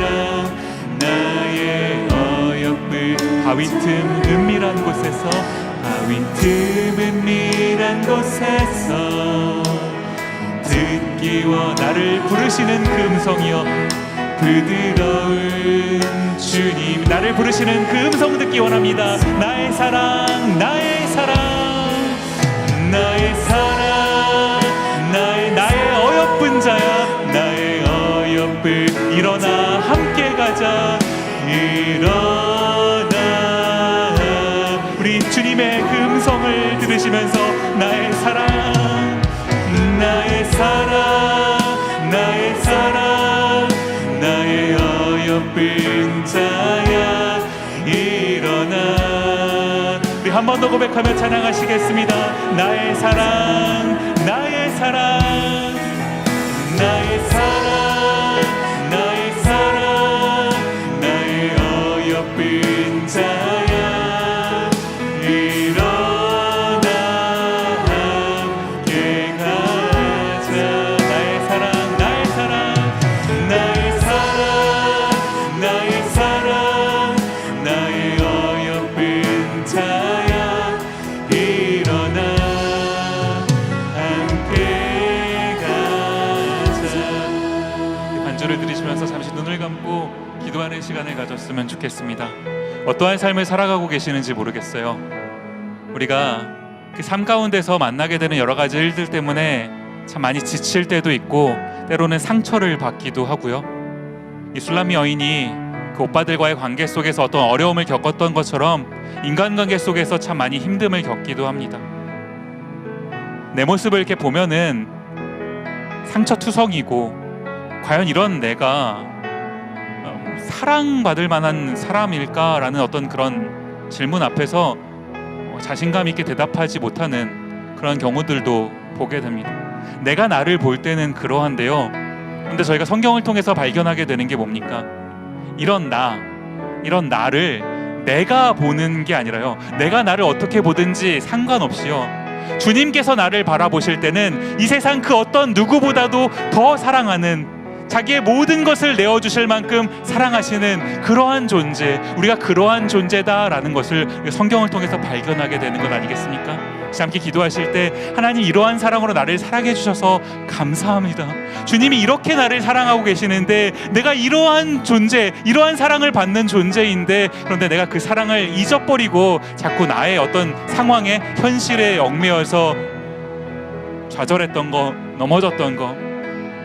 나의 어여쁜, 바위 틈 은밀한 곳에서, 바위 틈 은밀한 곳에서 듣기 나를 부르시는 그 음성이여, 부드러운 주님, 나를 부르시는 그 음성 듣기 원합니다. 나의 사랑, 나의 사랑, 나의 사랑, 나의 어여쁜 자야, 나의 어여쁜, 일어나 함께 가자. 일어나, 우리 주님의 그 음성을 들으시면서 나의 사랑, 나의 사랑, 나의 사랑, 나의 어여쁜 자야, 일어나. 우리 한 번 더 고백하며 찬양하시겠습니다. 나의 사랑, 나의 사랑, 나의 사랑, 나의 사랑, 나의 어여쁜 자야, 일어나 함께 가자. 나의 사랑, 나의 사랑, 나의 사랑, 나의 사랑, 나의 어여쁜 자야, 일어나 함께 가자. 반주를 들으시면서 잠시 눈을 감고 기도하는 시간을 가졌으면 좋겠습니다. 어떠한 삶을 살아가고 계시는지 모르겠어요. 우리가 그 삶 가운데서 만나게 되는 여러 가지 일들 때문에 참 많이 지칠 때도 있고, 때로는 상처를 받기도 하고요. 이 술람미 여인이 그 오빠들과의 관계 속에서 어떤 어려움을 겪었던 것처럼 인간관계 속에서 참 많이 힘듦을 겪기도 합니다. 내 모습을 이렇게 보면은 상처투성이고, 과연 이런 내가 사랑받을 만한 사람일까라는 어떤 그런 질문 앞에서 자신감 있게 대답하지 못하는 그런 경우들도 보게 됩니다. 내가 나를 볼 때는 그러한데요, 근데 저희가 성경을 통해서 발견하게 되는 게 뭡니까? 이런 나를 내가 보는 게 아니라요, 내가 나를 어떻게 보든지 상관없이요, 주님께서 나를 바라보실 때는 이 세상 그 어떤 누구보다도 더 사랑하는, 자기의 모든 것을 내어주실 만큼 사랑하시는 그러한 존재, 우리가 그러한 존재다라는 것을 성경을 통해서 발견하게 되는 것 아니겠습니까? 함께 기도하실 때 하나님 이러한 사랑으로 나를 사랑해 주셔서 감사합니다. 주님이 이렇게 나를 사랑하고 계시는데 내가 이러한 존재, 이러한 사랑을 받는 존재인데 그런데 내가 그 사랑을 잊어버리고 자꾸 나의 어떤 상황에 현실에 얽매여서 좌절했던 거, 넘어졌던 거,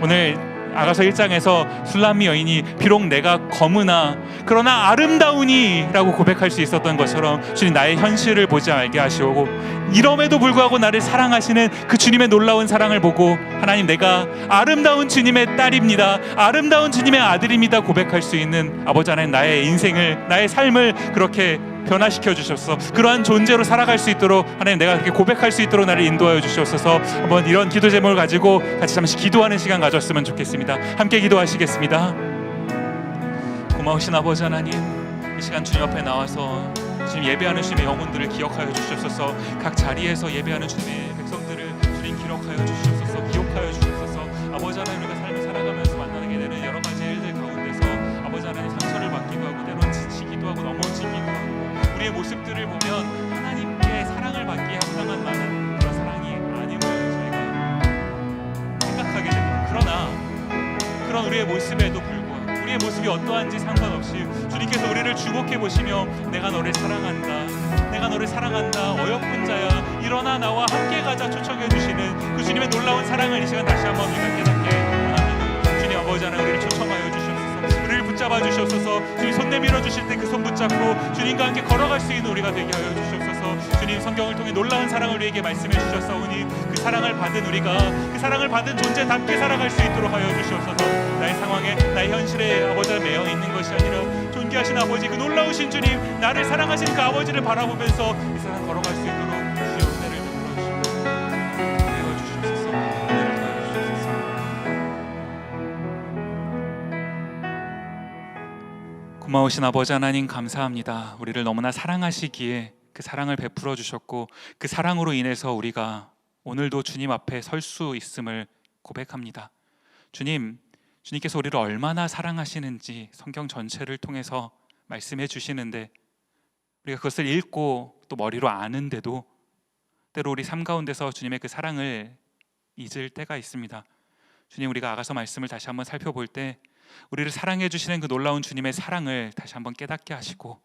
오늘 아가서 1장에서 술람미 여인이 비록 내가 검으나 그러나 아름다우니 라고 고백할 수 있었던 것처럼 주님 나의 현실을 보지 알게 하시고 이럼에도 불구하고 나를 사랑하시는 그 주님의 놀라운 사랑을 보고 하나님 내가 아름다운 주님의 딸입니다, 아름다운 주님의 아들입니다 고백할 수 있는 아버지 하나님 나의 인생을, 나의 삶을 그렇게 변화시켜 주셔서 그러한 존재로 살아갈 수 있도록 하나님 내가 그렇게 고백할 수 있도록 나를 인도하여 주시옵소서. 한번 이런 기도 제목을 가지고 같이 잠시 기도하는 시간 가졌으면 좋겠습니다. 함께 기도하시겠습니다. 고마우신 아버지 하나님, 이 시간 주님 앞에 나와서 지금 예배하는 주님의 영혼들을 기억하여 주시옵소서. 각 자리에서 예배하는 주님의 백성들을 주님 기록하여 주시옵소서. 기억하여 주시옵소서. 아버지 하나님, 우리가 삶을 살아가면서 만나게 되는 여러 가지 일들 가운데서 아버지 하나님 상처를 받기도 하고 때로는 지치기도 하고 넘어지기도 하고 우리의 모습들을 보면 하나님께 사랑을 받기에 합당한 많은 그런 사랑이 아님을 저희가 생각하게 됩니다. 그러나 그런 우리의 모습에도 불구하고 우리의 모습이 어떠한지 상관없이 주님께서 우리를 주목해 보시며 내가 너를 사랑한다, 내가 너를 사랑한다, 어여쁜 자야 일어나 나와 함께 가자 초청해 주시는 그 주님의 놀라운 사랑을 이 시간 다시 한번 우리가 깨닫게 원합니다. 주님 아버지 하나님, 우리를 초청하여 주시옵소서. 우리를 붙잡아 주시옵소서. 주님 손 내밀어 주실 때 그 손 붙잡고 주님과 함께 걸어갈 수 있는 우리가 되게 하여 주시옵소서. 주님 성경을 통해 놀라운 사랑을 우리에게 말씀해 주셨사오니 그 사랑을 받은 우리가 그 사랑을 받은 존재답게 살아갈 수 있도록 하여 주시옵소서. 나의 상황에, 나의 현실에 아버지가 매여 있는 것이 아니라 존귀하신 아버지, 그 놀라우신 주님, 나를 사랑하시는 그 아버지를 바라보면서 이 세상 걸어갈 수 있도록 주여 은혜를 베풀어 주시옵소서. 은혜를 주시옵소서. 은혜를 더하여 주시옵소서. 고마우신 아버지 하나님 감사합니다. 우리를 너무나 사랑하시기에 그 사랑을 베풀어 주셨고 그 사랑으로 인해서 우리가 오늘도 주님 앞에 설 수 있음을 고백합니다. 주님께서 우리를 얼마나 사랑하시는지 성경 전체를 통해서 말씀해 주시는데 우리가 그것을 읽고 또 머리로 아는데도 때로 우리 삶 가운데서 주님의 그 사랑을 잊을 때가 있습니다. 주님, 우리가 아가서 말씀을 다시 한번 살펴볼 때 우리를 사랑해 주시는 그 놀라운 주님의 사랑을 다시 한번 깨닫게 하시고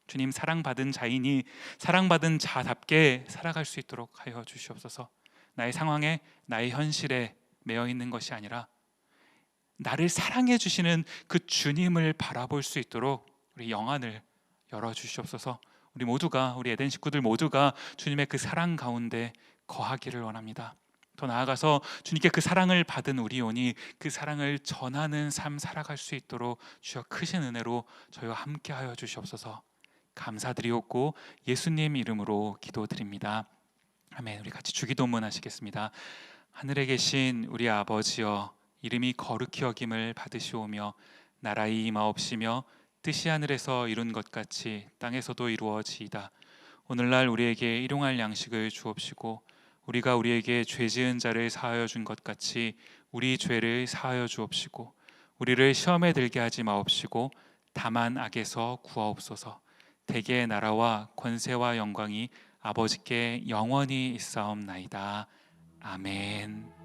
주님, 사랑받은 자이니 사랑받은 자답게 살아갈 수 있도록 하여 주시옵소서. 나의 상황에, 나의 현실에 매여 있는 것이 아니라 나를 사랑해 주시는 그 주님을 바라볼 수 있도록 우리 영안을 열어 주시옵소서. 우리 모두가, 우리 에덴 식구들 모두가 주님의 그 사랑 가운데 거하기를 원합니다. 더 나아가서 주님께 그 사랑을 받은 우리오니 그 사랑을 전하는 삶 살아갈 수 있도록 주여 크신 은혜로 저희와 함께하여 주시옵소서. 감사드리옵고 예수님 이름으로 기도드립니다. 아멘. 우리 같이 주기도문 하시겠습니다. 하늘에 계신 우리 아버지여, 이름이 거룩히 여김을 받으시오며 나라의 임하옵시며 뜻이 하늘에서 이룬 것 같이 땅에서도 이루어지이다. 오늘날 우리에게 일용할 양식을 주옵시고 우리가 우리에게 죄 지은 자를 사하여 준 것 같이 우리 죄를 사하여 주옵시고 우리를 시험에 들게 하지 마옵시고 다만 악에서 구하옵소서. 대개의 나라와 권세와 영광이 아버지께 영원히 있사옵나이다. 아멘.